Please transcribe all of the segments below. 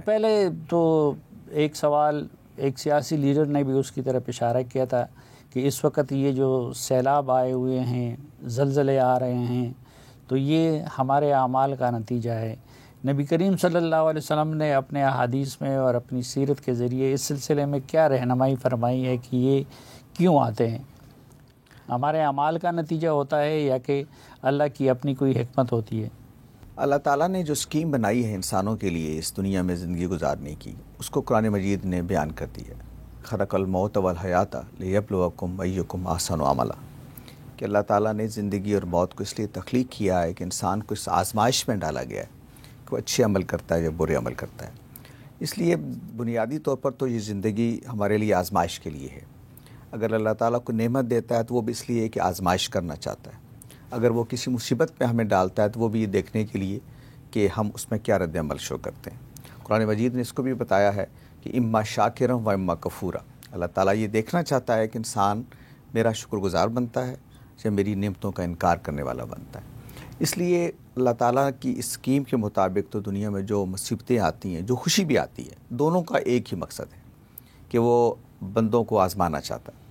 پہلے تو ایک سوال ایک سیاسی لیڈر نے بھی اس کی طرف اشارہ کیا تھا کہ اس وقت یہ جو سیلاب آئے ہوئے ہیں، زلزلے آ رہے ہیں، تو یہ ہمارے اعمال کا نتیجہ ہے۔ نبی کریم صلی اللہ علیہ وسلم نے اپنے احادیث میں اور اپنی سیرت کے ذریعے اس سلسلے میں کیا رہنمائی فرمائی ہے کہ یہ کیوں آتے ہیں؟ ہمارے اعمال کا نتیجہ ہوتا ہے یا کہ اللہ کی اپنی کوئی حکمت ہوتی ہے؟ اللہ تعالیٰ نے جو اسکیم بنائی ہے انسانوں کے لیے اس دنیا میں زندگی گزارنے کی، اس کو قرآن مجید نے بیان کر دی ہے۔ خلق الموت والحیات لیبلوکم ایکم احسن عملا، کہ اللہ تعالیٰ نے زندگی اور موت کو اس لیے تخلیق کیا ہے کہ انسان کو اس آزمائش میں ڈالا گیا ہے کہ وہ اچھے عمل کرتا ہے یا برے عمل کرتا ہے۔ اس لیے بنیادی طور پر تو یہ زندگی ہمارے لیے آزمائش کے لیے ہے۔ اگر اللہ تعالیٰ کو نعمت دیتا ہے تو وہ بھی اس لیے کہ آزمائش کرنا چاہتا ہے۔ اگر وہ کسی مصیبت پہ ہمیں ڈالتا ہے تو وہ بھی یہ دیکھنے کے لیے کہ ہم اس میں کیا رد عمل شو کرتے ہیں۔ قرآن مجید نے اس کو بھی بتایا ہے کہ اما شاکرا و اما کفورا، اللہ تعالیٰ یہ دیکھنا چاہتا ہے کہ انسان میرا شکر گزار بنتا ہے یا میری نعمتوں کا انکار کرنے والا بنتا ہے۔ اس لیے اللہ تعالیٰ کی اس اسکیم کے مطابق تو دنیا میں جو مصیبتیں آتی ہیں، جو خوشی بھی آتی ہے، دونوں کا ایک ہی مقصد ہے کہ وہ بندوں کو آزمانا چاہتا ہے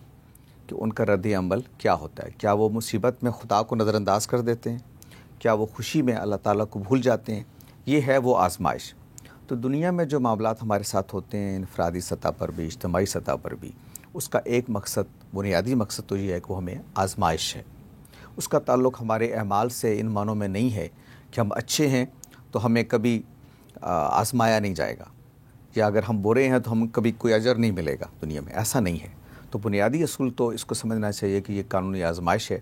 کہ ان کا رد عمل کیا ہوتا ہے۔ کیا وہ مصیبت میں خدا کو نظر انداز کر دیتے ہیں؟ کیا وہ خوشی میں اللہ تعالیٰ کو بھول جاتے ہیں؟ یہ ہے وہ آزمائش۔ تو دنیا میں جو معاملات ہمارے ساتھ ہوتے ہیں، انفرادی سطح پر بھی، اجتماعی سطح پر بھی، اس کا ایک مقصد، بنیادی مقصد تو یہ ہے کہ وہ ہمیں آزمائش ہے۔ اس کا تعلق ہمارے اعمال سے ان معنوں میں نہیں ہے کہ ہم اچھے ہیں تو ہمیں کبھی آزمایا نہیں جائے گا، یا اگر ہم برے ہیں تو ہم کبھی کوئی اجر نہیں ملے گا دنیا میں، ایسا نہیں ہے۔ تو بنیادی اصول تو اس کو سمجھنا چاہیے کہ یہ قانونی آزمائش ہے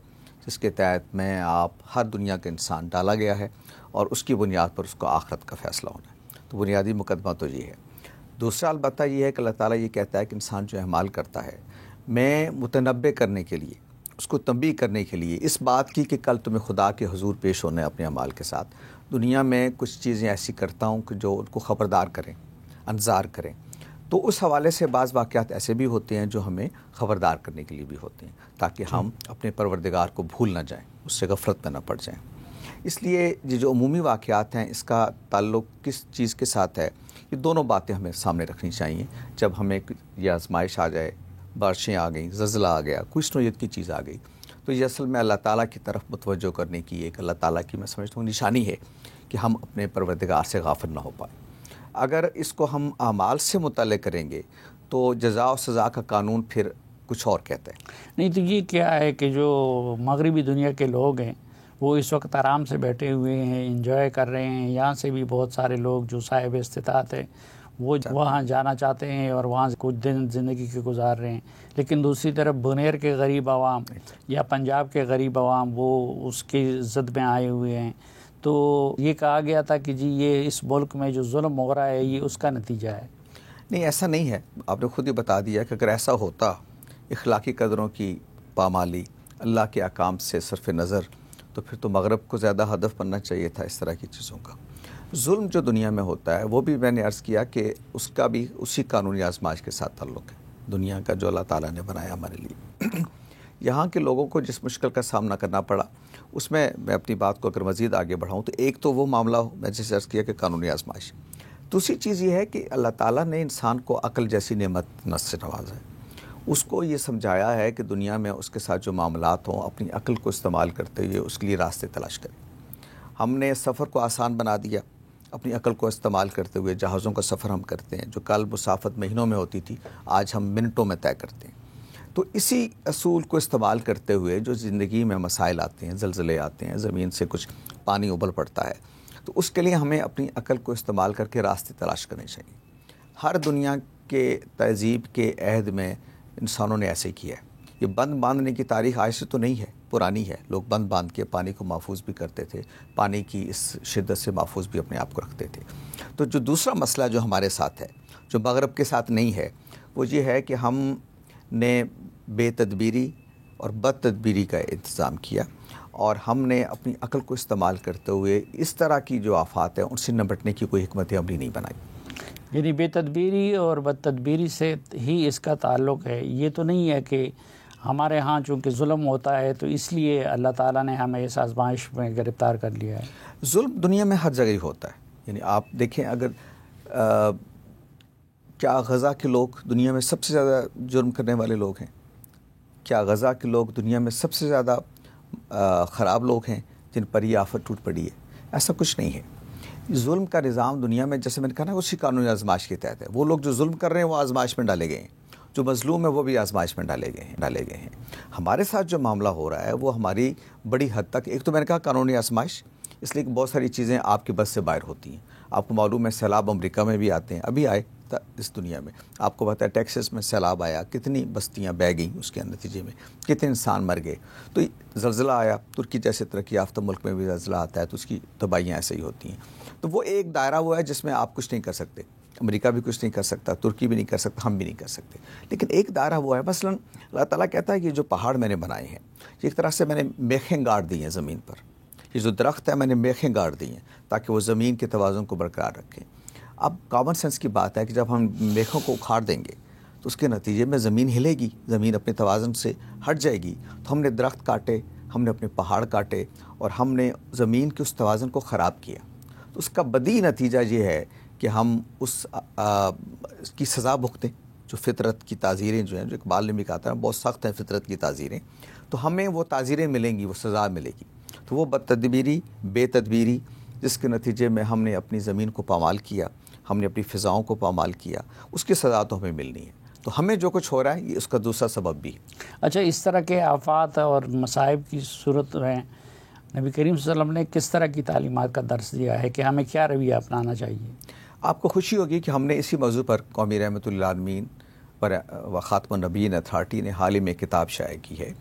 جس کے تحت میں آپ ہر دنیا کا انسان ڈالا گیا ہے، اور اس کی بنیاد پر اس کو آخرت کا فیصلہ ہونا ہے۔ تو بنیادی مقدمہ تو یہ ہے۔ دوسرا البتہ یہ ہے کہ اللہ تعالیٰ یہ کہتا ہے کہ انسان جو اعمال کرتا ہے، میں متنبع کرنے کے لیے، اس کو تنبیہ کرنے کے لیے اس بات کی کہ کل تمہیں خدا کے حضور پیش ہونا ہے اپنے اعمال کے ساتھ، دنیا میں کچھ چیزیں ایسی کرتا ہوں کہ جو ان کو خبردار کریں، انذار کریں۔ تو اس حوالے سے بعض واقعات ایسے بھی ہوتے ہیں جو ہمیں خبردار کرنے کے لیے بھی ہوتے ہیں، تاکہ ہم اپنے پروردگار کو بھول نہ جائیں، اس سے غفلت میں نہ پڑ جائیں۔ اس لیے یہ جو عمومی واقعات ہیں، اس کا تعلق کس چیز کے ساتھ ہے، یہ دونوں باتیں ہمیں سامنے رکھنی چاہیے۔ جب ہمیں یہ آزمائش آ جائے، بارشیں آ گئیں، زلزلہ آ گیا، کچھ نوعیت کی چیز آ گئی، تو یہ اصل میں اللہ تعالیٰ کی طرف متوجہ کرنے کی ایک اللہ تعالیٰ کی میں سمجھتا ہوں نشانی ہے کہ ہم اپنے پروردگار سے غافل نہ ہو پائیں۔ اگر اس کو ہم اعمال سے متعلق کریں گے تو جزا و سزا کا قانون پھر کچھ اور کہتا ہے۔ نہیں تو یہ کیا ہے کہ جو مغربی دنیا کے لوگ ہیں وہ اس وقت آرام سے بیٹھے ہوئے ہیں، انجوائے کر رہے ہیں، یہاں سے بھی بہت سارے لوگ جو صاحب استطاعت ہیں وہ وہاں جانا چاہتے ہیں اور وہاں سے کچھ دن زندگی کے گزار رہے ہیں، لیکن دوسری طرف بنیر کے غریب عوام یا پنجاب کے غریب عوام وہ اس کی زد میں آئے ہوئے ہیں۔ تو یہ کہا گیا تھا کہ جی یہ اس ملک میں جو ظلم ہو رہا ہے یہ اس کا نتیجہ ہے۔ نہیں، ایسا نہیں ہے۔ آپ نے خود ہی بتا دیا کہ اگر ایسا ہوتا، اخلاقی قدروں کی پامالی، اللہ کے احکام سے صرف نظر، تو پھر تو مغرب کو زیادہ ہدف بننا چاہیے تھا اس طرح کی چیزوں کا۔ ظلم جو دنیا میں ہوتا ہے وہ بھی میں نے عرض کیا کہ اس کا بھی اسی قانونی آزمائش کے ساتھ تعلق ہے، دنیا کا جو اللہ تعالیٰ نے بنایا ہمارے لیے۔ یہاں کے لوگوں کو جس مشکل کا سامنا کرنا پڑا، اس میں اپنی بات کو اگر مزید آگے بڑھاؤں تو ایک تو وہ معاملہ میں جیسے عرض کیا کہ قانونی آزمائش، دوسری چیز یہ ہے کہ اللہ تعالیٰ نے انسان کو عقل جیسی نعمت نص سے نوازا ہے۔ اس کو یہ سمجھایا ہے کہ دنیا میں اس کے ساتھ جو معاملات ہوں اپنی عقل کو استعمال کرتے ہوئے اس کے لیے راستے تلاش کریں۔ ہم نے سفر کو آسان بنا دیا، اپنی عقل کو استعمال کرتے ہوئے جہازوں کا سفر ہم کرتے ہیں، جو کل مسافت مہینوں میں ہوتی تھی آج ہم منٹوں میں طے کرتے ہیں۔ تو اسی اصول کو استعمال کرتے ہوئے جو زندگی میں مسائل آتے ہیں، زلزلے آتے ہیں، زمین سے کچھ پانی ابل پڑتا ہے، تو اس کے لیے ہمیں اپنی عقل کو استعمال کر کے راستے تلاش کرنے چاہیے۔ ہر دنیا کے تہذیب کے عہد میں انسانوں نے ایسے کیا ہے۔ یہ بند باندھنے کی تاریخ آج سے تو نہیں ہے، پرانی ہے۔ لوگ بند باندھ کے پانی کو محفوظ بھی کرتے تھے، پانی کی اس شدت سے محفوظ بھی اپنے آپ کو رکھتے تھے۔ تو جو دوسرا مسئلہ جو ہمارے ساتھ ہے، جو مغرب کے ساتھ نہیں ہے، وہ یہ ہے کہ ہم نے بے تدبیری اور بد تدبیری کا انتظام کیا، اور ہم نے اپنی عقل کو استعمال کرتے ہوئے اس طرح کی جو آفات ہیں ان سے نمٹنے کی کوئی حکمت عملی نہیں بنائی۔ یعنی بے تدبیری اور بد تدبیری سے ہی اس کا تعلق ہے، یہ تو نہیں ہے کہ ہمارے ہاں چونکہ ظلم ہوتا ہے تو اس لیے اللہ تعالیٰ نے ہمیں اس آزمائش میں گرفتار کر لیا ہے۔ ظلم دنیا میں ہر جگہ ہی ہوتا ہے۔ یعنی آپ دیکھیں، اگر کیا غزہ کے لوگ دنیا میں سب سے زیادہ جرم کرنے والے لوگ ہیں؟ کیا غزہ کے لوگ دنیا میں سب سے زیادہ خراب لوگ ہیں جن پر یہ آفت ٹوٹ پڑی ہے؟ ایسا کچھ نہیں ہے. ظلم کا نظام دنیا میں جیسے میں نے کہا نا اسی قانونی آزمائش کے تحت ہے. وہ لوگ جو ظلم کر رہے ہیں وہ آزمائش میں ڈالے گئے ہیں, جو مظلوم ہے وہ بھی آزمائش میں ڈالے گئے ہیں. ہمارے ساتھ جو معاملہ ہو رہا ہے وہ ہماری بڑی حد تک, ایک تو میں نے کہا قانونی آزمائش, اس لیے کہ بہت ساری چیزیں آپ کے بس سے باہر ہوتی ہیں. آپ کو معلوم ہے سیلاب امریکہ میں بھی آتے ہیں, ابھی آئے اس دنیا میں. آپ کو پتہ ہے ٹیکسس میں سیلاب آیا, کتنی بستیاں بہہ گئیں, اس کے نتیجے میں کتنے انسان مر گئے. تو زلزلہ آیا, ترکی جیسے ترقی یافتہ ملک میں بھی زلزلہ آتا ہے تو اس کی تباہیاں ایسے ہی ہوتی ہیں. تو وہ ایک دائرہ وہ ہے جس میں آپ کچھ نہیں کر سکتے. امریکہ بھی کچھ نہیں کر سکتا, ترکی بھی نہیں کر سکتا, ہم بھی نہیں کر سکتے. لیکن ایک دائرہ وہ ہے, مثلا اللہ تعالیٰ کہتا ہے کہ جو پہاڑ میں نے بنائے ہیں یہ ایک طرح سے میں نے میخیں گاڑ دی ہیں زمین پر. یہ جو درخت ہے میں نے میخیں گاڑ دی ہیں تاکہ وہ زمین کے توازن کو برقرار رکھیں. اب کامن سینس کی بات ہے کہ جب ہم میخوں کو اکھاڑ دیں گے تو اس کے نتیجے میں زمین ہلے گی, زمین اپنے توازن سے ہٹ جائے گی. تو ہم نے درخت کاٹے, ہم نے اپنے پہاڑ کاٹے اور ہم نے زمین کے اس توازن کو خراب کیا. تو اس کا بدی نتیجہ یہ ہے کہ ہم اس کی سزا بھگتیں. جو فطرت کی تعزیریں جو ہیں, جو اقبال نے بھی کہا تھا بہت سخت ہیں فطرت کی تعزیریں, تو ہمیں وہ تعزیریں ملیں گی, وہ سزا ملے گی. تو وہ بد تدبیری, بے تدبیری, جس کے نتیجے میں ہم نے اپنی زمین کو پامال کیا, ہم نے اپنی فضاؤں کو پامال کیا, اس کی سزا تو ہمیں ملنی ہے. تو ہمیں جو کچھ ہو رہا ہے یہ اس کا دوسرا سبب بھی ہے. اچھا, اس طرح کے آفات اور مصائب کی صورت میں نبی کریم صلی اللہ علیہ وسلم نے کس طرح کی تعلیمات کا درس دیا ہے کہ ہمیں کیا رویہ اپنانا چاہیے؟ آپ کو خوشی ہوگی کہ ہم نے اسی موضوع پر قومی رحمت للعالمین پر خاتم النبیین اتھارٹی نے حال ہی میں کتاب شائع کی ہے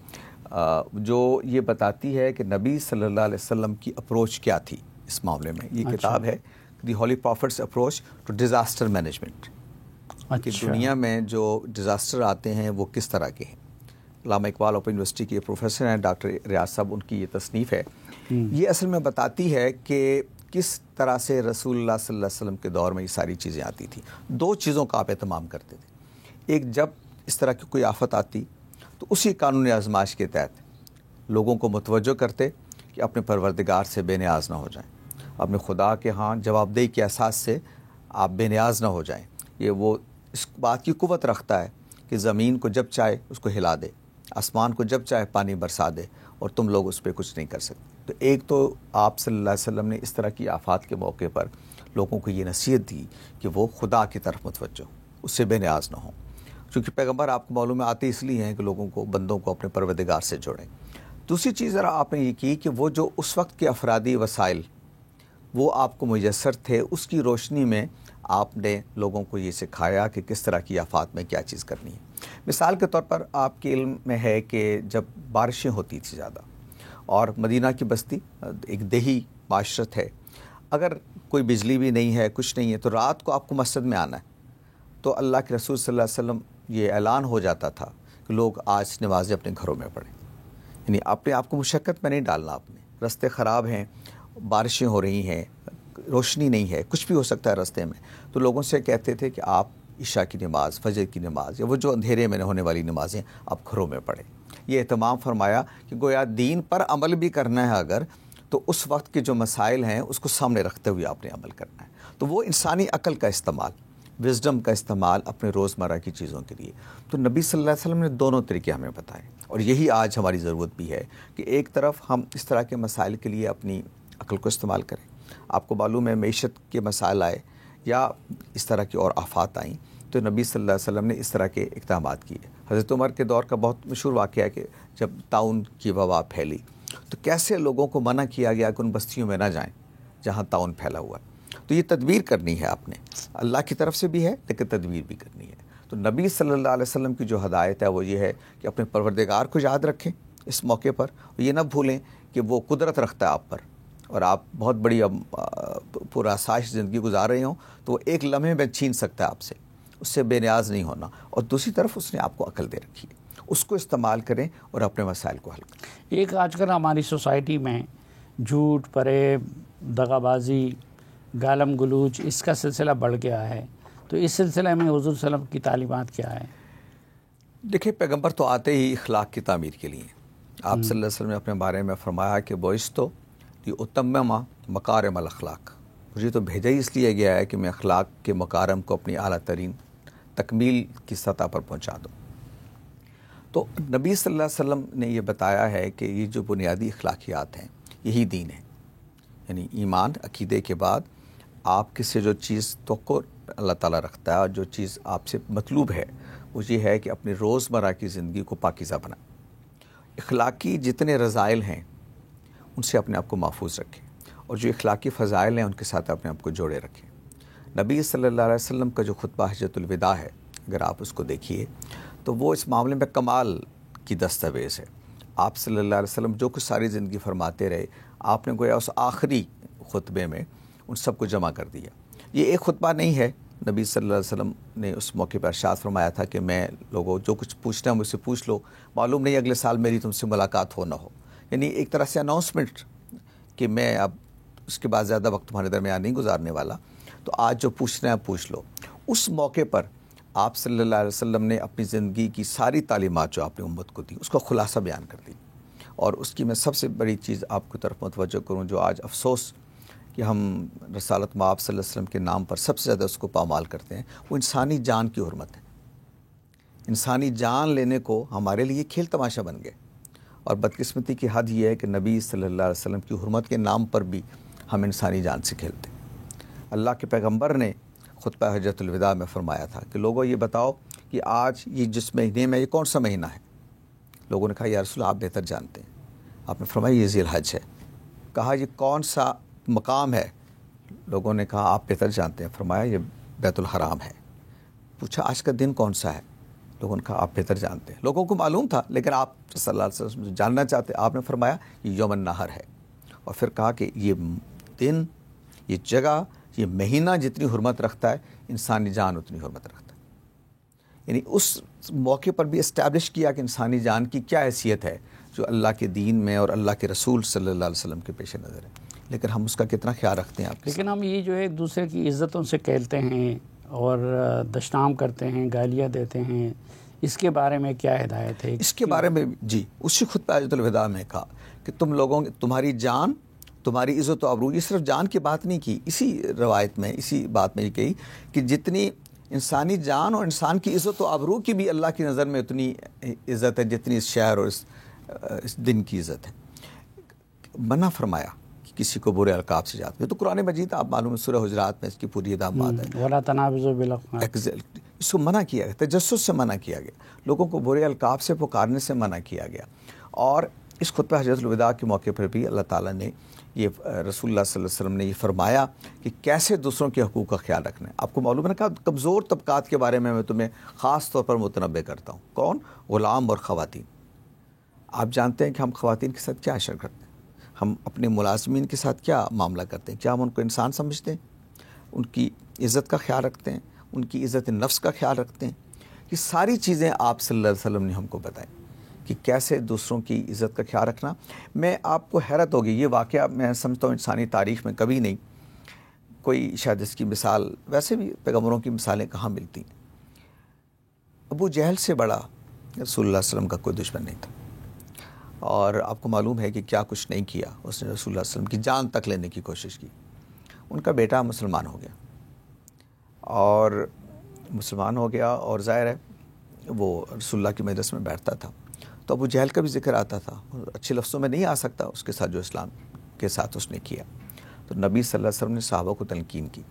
جو یہ بتاتی ہے کہ نبی صلی اللہ علیہ وسلم کی اپروچ کیا تھی اس معاملے میں. یہ کتاب ہے the holy prophets approach to disaster management, کہ دنیا میں جو ڈیزاسٹر آتے ہیں وہ کس طرح کے ہیں. علامہ اقبال اوپن یونیورسٹی کے پروفیسر ہیں ڈاکٹر ریاض صاحب, ان کی یہ تصنیف ہے. یہ اصل میں بتاتی ہے کہ کس طرح سے رسول اللہ صلی اللہ علیہ وسلم کے دور میں یہ ساری چیزیں آتی تھیں. دو چیزوں کا آپ اہتمام کرتے تھے. ایک, جب اس طرح کی کوئی آفت آتی تو اسی قانون آزمائش کے تحت لوگوں کو متوجہ کرتے کہ اپنے پروردگار سے بے نیاز نہ ہو جائیں, اپنے خدا کے ہاں جواب دہی کے احساس سے آپ بے نیاز نہ ہو جائیں. یہ وہ اس بات کی قوت رکھتا ہے کہ زمین کو جب چاہے اس کو ہلا دے, آسمان کو جب چاہے پانی برسا دے, اور تم لوگ اس پہ کچھ نہیں کر سکتے. تو ایک تو آپ صلی اللہ علیہ وسلم نے اس طرح کی آفات کے موقع پر لوگوں کو یہ نصیحت دی کہ وہ خدا کی طرف متوجہ ہوں, اس سے بے نیاز نہ ہوں. چونکہ پیغمبر آپ کو معلوم ہے آتے اس لیے ہیں کہ لوگوں کو, بندوں کو اپنے پروردگار سے جوڑیں. دوسری چیز ذرا آپ نے یہ کی کہ وہ جو اس وقت کے افرادی وسائل وہ آپ کو میسر تھے, اس کی روشنی میں آپ نے لوگوں کو یہ سکھایا کہ کس طرح کی آفات میں کیا چیز کرنی ہے. مثال کے طور پر آپ کے علم میں ہے کہ جب بارشیں ہوتی تھیں زیادہ, اور مدینہ کی بستی ایک دیہی معاشرت ہے, اگر کوئی بجلی بھی نہیں ہے, کچھ نہیں ہے, تو رات کو آپ کو مسجد میں آنا ہے. تو اللہ کے رسول صلی اللہ علیہ وسلم یہ اعلان ہو جاتا تھا کہ لوگ آج نمازیں اپنے گھروں میں پڑھیں. یعنی اپنے آپ کو مشقت میں نہیں ڈالنا. آپ نے, راستے خراب ہیں, بارشیں ہو رہی ہیں, روشنی نہیں ہے, کچھ بھی ہو سکتا ہے راستے میں, تو لوگوں سے کہتے تھے کہ آپ عشاء کی نماز, فجر کی نماز, یا وہ جو اندھیرے میں ہونے والی نمازیں آپ گھروں میں پڑھیں. یہ اہتمام فرمایا کہ گویا دین پر عمل بھی کرنا ہے اگر, تو اس وقت کے جو مسائل ہیں اس کو سامنے رکھتے ہوئے آپ نے عمل کرنا ہے. تو وہ انسانی عقل کا استعمال, وزڈم کا استعمال اپنے روزمرہ کی چیزوں کے لیے. تو نبی صلی اللہ علیہ وسلم نے دونوں طریقے ہمیں بتائے, اور یہی آج ہماری ضرورت بھی ہے کہ ایک طرف ہم اس طرح کے مسائل کے لیے اپنی عقل کو استعمال کریں. آپ کو معلوم ہے معیشت کے مسائل آئے یا اس طرح کی اور آفات آئیں تو نبی صلی اللہ علیہ وسلم نے اس طرح کے اقدامات کیے. حضرت عمر کے دور کا بہت مشہور واقعہ ہے کہ جب طاعون کی وبا پھیلی تو کیسے لوگوں کو منع کیا گیا کہ ان بستیوں میں نہ جائیں جہاں طاعون پھیلا ہوا. تو یہ تدبیر کرنی ہے آپ نے, اللہ کی طرف سے بھی ہے لیکن تدبیر بھی کرنی ہے. تو نبی صلی اللہ علیہ وسلم کی جو ہدایت ہے وہ یہ ہے کہ اپنے پروردگار کو یاد رکھیں اس موقع پر, یہ نہ بھولیں کہ وہ قدرت رکھتا ہے آپ پر, اور آپ بہت بڑی پورا آسائش زندگی گزار رہے ہوں تو وہ ایک لمحے میں چھین سکتا ہے آپ سے, اس سے بے نیاز نہیں ہونا. اور دوسری طرف اس نے آپ کو عقل دے رکھی ہے, اس کو استعمال کریں اور اپنے مسائل کو حل کریں. ایک آج کل ہماری سوسائٹی میں جھوٹ, فریب, دغا بازی, گالم گلوچ, اس کا سلسلہ بڑھ گیا ہے. تو اس سلسلے میں حضور صلی اللہ علیہ وسلم کی تعلیمات کیا ہے؟ دیکھیں, پیغمبر تو آتے ہی اخلاق کی تعمیر کے لیے. آپ صلی اللہ علیہ وسلم نے اپنے بارے میں فرمایا کہ بعثت لیؤتمم مکارم الاخلاق, مجھے تو بھیجا ہی اس لیے گیا ہے کہ میں اخلاق کے مکارم کو اپنی اعلیٰ ترین تکمیل کی سطح پر پہنچا دوں۔ تو نبی صلی اللہ علیہ وسلم نے یہ بتایا ہے کہ یہ جو بنیادی اخلاقیات ہیں یہی دین ہے، یعنی ایمان عقیدے کے بعد آپ کی سے جو چیز توقع اللہ تعالیٰ رکھتا ہے اور جو چیز آپ سے مطلوب ہے وہ یہ ہے کہ اپنی روزمرہ کی زندگی کو پاکیزہ بنائیں، اخلاقی جتنے رذائل ہیں ان سے اپنے آپ کو محفوظ رکھیں، اور جو اخلاقی فضائل ہیں ان کے ساتھ اپنے آپ کو جوڑے رکھیں۔ نبی صلی اللہ علیہ وسلم کا جو خطبہ حجۃ الوداع ہے، اگر آپ اس کو دیکھیے تو وہ اس معاملے میں کمال کی دستاویز ہے۔ آپ صلی اللہ علیہ وسلم جو کچھ ساری زندگی فرماتے رہے، آپ نے گویا اس آخری خطبے میں ان سب کو جمع کر دیا۔ یہ ایک خطبہ نہیں ہے، نبی صلی اللہ علیہ وسلم نے اس موقع پر ارشاد فرمایا تھا کہ میں لوگوں جو کچھ پوچھنا ہے مجھ سے پوچھ لو، معلوم نہیں اگلے سال میری تم سے ملاقات ہو نہ ہو، یعنی ایک طرح سے اناؤنسمنٹ کہ میں اب اس کے بعد زیادہ وقت تمہارے درمیان نہیں گزارنے والا، تو آج جو پوچھنا ہے پوچھ لو۔ اس موقع پر آپ صلی اللہ علیہ وسلم نے اپنی زندگی کی ساری تعلیمات جو آپ نے امت کو دی اس کا خلاصہ بیان کر دی، اور اس کی میں سب سے بڑی چیز آپ کی طرف متوجہ کروں جو آج افسوس کہ ہم رسالت مآب صلی اللہ علیہ وسلم کے نام پر سب سے زیادہ اس کو پامال کرتے ہیں، وہ انسانی جان کی حرمت ہے۔ انسانی جان لینے کو ہمارے لیے کھیل تماشا بن گئے، اور بدقسمتی کی حد یہ ہے کہ نبی صلی اللہ علیہ وسلم کی حرمت کے نام پر بھی ہم انسانی جان سے کھیلتے ہیں۔ اللہ کے پیغمبر نے خطبہ حجۃ الوداع میں فرمایا تھا کہ لوگوں یہ بتاؤ کہ آج یہ جس مہینے میں یہ کون سا مہینہ ہے؟ لوگوں نے کہا یا رسول آپ بہتر جانتے ہیں۔ آپ نے فرمایا یہ ذی الحج ہے۔ کہا یہ کون سا مقام ہے؟ لوگوں نے کہا آپ بہتر جانتے ہیں۔ فرمایا یہ بیت الحرام ہے۔ پوچھا آج کا دن کون سا ہے؟ لوگوں نے کہا آپ بہتر جانتے ہیں۔ لوگوں کو معلوم تھا لیکن آپ صلی اللہ علیہ وسلم جاننا چاہتے، آپ نے فرمایا یہ یوم النحر ہے، اور پھر کہا کہ یہ دن، یہ جگہ، یہ مہینہ جتنی حرمت رکھتا ہے انسانی جان اتنی حرمت رکھتا ہے۔ یعنی اس موقع پر بھی اسٹیبلش کیا کہ انسانی جان کی کیا حیثیت ہے جو اللہ کے دین میں اور اللہ کے رسول صلی اللہ علیہ وسلم کے پیش نظر ہے، لیکن ہم اس کا کتنا خیال رکھتے ہیں آپ؟ لیکن ہم یہ جو ہے ایک دوسرے کی عزتوں سے کھیلتے ہیں اور دشنام کرتے ہیں، گالیاں دیتے ہیں، اس کے بارے میں کیا ہدایت ہے؟ اس کے بارے میں جی اسی خطبہ حجۃ الوداع میں کہا کہ تم لوگوں تمہاری جان، تمہاری عزت و آبرو، یہ صرف جان کی بات نہیں کی، اسی روایت میں اسی بات میں یہ کہی کہ جتنی انسانی جان اور انسان کی عزت و آبرو کی بھی اللہ کی نظر میں اتنی عزت ہے جتنی اس شہر اور اس دن کی عزت ہے۔ منع فرمایا کہ کسی کو برے القاب سے یاد کرے، تو قرآن مجید آپ معلوم ہے سورہ حجرات میں اس کی پوری ادامات ہے، وَلَا تَنَابَزُوا بِالْأَلْقَابِ، اس کو منع کیا گیا، تجسس سے منع کیا گیا، لوگوں کو برے القاب سے پکارنے سے منع کیا گیا۔ اور اس خطبہ حجۃ الوداع کے موقع پر بھی اللہ تعالیٰ نے یہ رسول اللہ صلی اللہ علیہ وسلم نے یہ فرمایا کہ کیسے دوسروں کے حقوق کا خیال رکھنا ہے۔ آپ کو معلوم ہے کہ کمزور طبقات کے بارے میں تمہیں خاص طور پر متنبع کرتا ہوں۔ کون؟ غلام اور خواتین۔ آپ جانتے ہیں کہ ہم خواتین کے ساتھ کیا اشر کرتے ہیں، ہم اپنے ملازمین کے ساتھ کیا معاملہ کرتے ہیں، کیا ہم ان کو انسان سمجھتے ہیں، ان کی عزت کا خیال رکھتے ہیں، ان کی عزت نفس کا خیال رکھتے ہیں؟ یہ ساری چیزیں آپ صلی اللہ علیہ وسلم نے ہم کو بتائیں کہ کیسے دوسروں کی عزت کا خیال رکھنا۔ میں آپ کو حیرت ہوگی، یہ واقعہ میں سمجھتا ہوں انسانی تاریخ میں کبھی نہیں کوئی شاید اس کی مثال، ویسے بھی پیغمبروں کی مثالیں کہاں ملتی ہیں۔ ابو جہل سے بڑا رسول اللہ علیہ وسلم کا کوئی دشمن نہیں تھا، اور آپ کو معلوم ہے کہ کیا کچھ نہیں کیا، اس نے رسول اللہ علیہ وسلم کی جان تک لینے کی کوشش کی۔ ان کا بیٹا مسلمان ہو گیا، اور مسلمان ہو گیا، اور ظاہر ہے وہ رسول اللہ کی مجلس میں بیٹھتا تھا تو ابو جہل کا بھی ذکر آتا تھا، اچھے لفظوں میں نہیں آ سکتا اس کے ساتھ جو اسلام کے ساتھ اس نے کیا۔ تو نبی صلی اللہ علیہ وسلم نے صحابہ کو تلقین کی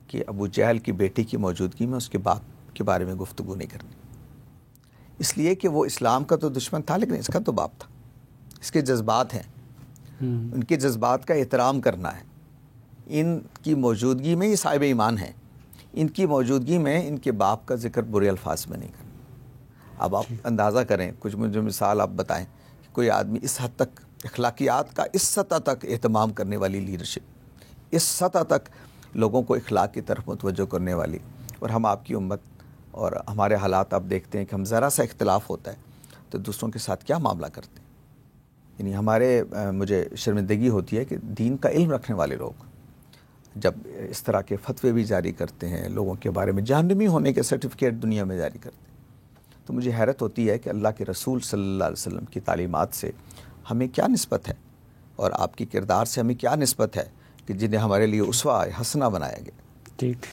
کہ ابو جہل کی بیٹی کی موجودگی میں اس کے باپ کے بارے میں گفتگو نہیں کرنی، اس لیے کہ وہ اسلام کا تو دشمن تھا لیکن اس کا تو باپ تھا، اس کے جذبات ہیں، ان کے جذبات کا احترام کرنا ہے۔ ان کی موجودگی میں یہ صاحب ایمان ہیں، ان کی موجودگی میں ان کے باپ کا ذکر برے الفاظ میں نہیں کرنا۔ اب آپ اندازہ کریں، کچھ مجھے مثال آپ بتائیں کہ کوئی آدمی اس حد تک اخلاقیات کا اس سطح تک اہتمام کرنے والی لیڈرشپ، اس سطح تک لوگوں کو اخلاق کی طرف متوجہ کرنے والی، اور ہم آپ کی امت اور ہمارے حالات آپ دیکھتے ہیں کہ ہم ذرا سا اختلاف ہوتا ہے تو دوسروں کے ساتھ کیا معاملہ کرتے ہیں۔ یعنی ہمارے مجھے شرمندگی ہوتی ہے کہ دین کا علم رکھنے والے لوگ جب اس طرح کے فتوے بھی جاری کرتے ہیں، لوگوں کے بارے میں جہنمی ہونے کے سرٹیفکیٹ دنیا میں جاری کرتے ہیں، تو مجھے حیرت ہوتی ہے کہ اللہ کے رسول صلی اللہ علیہ وسلم کی تعلیمات سے ہمیں کیا نسبت ہے، اور آپ کی کردار سے ہمیں کیا نسبت ہے کہ جنہیں ہمارے لیے اسوہ حسنہ بنایا گیا. ٹھیک.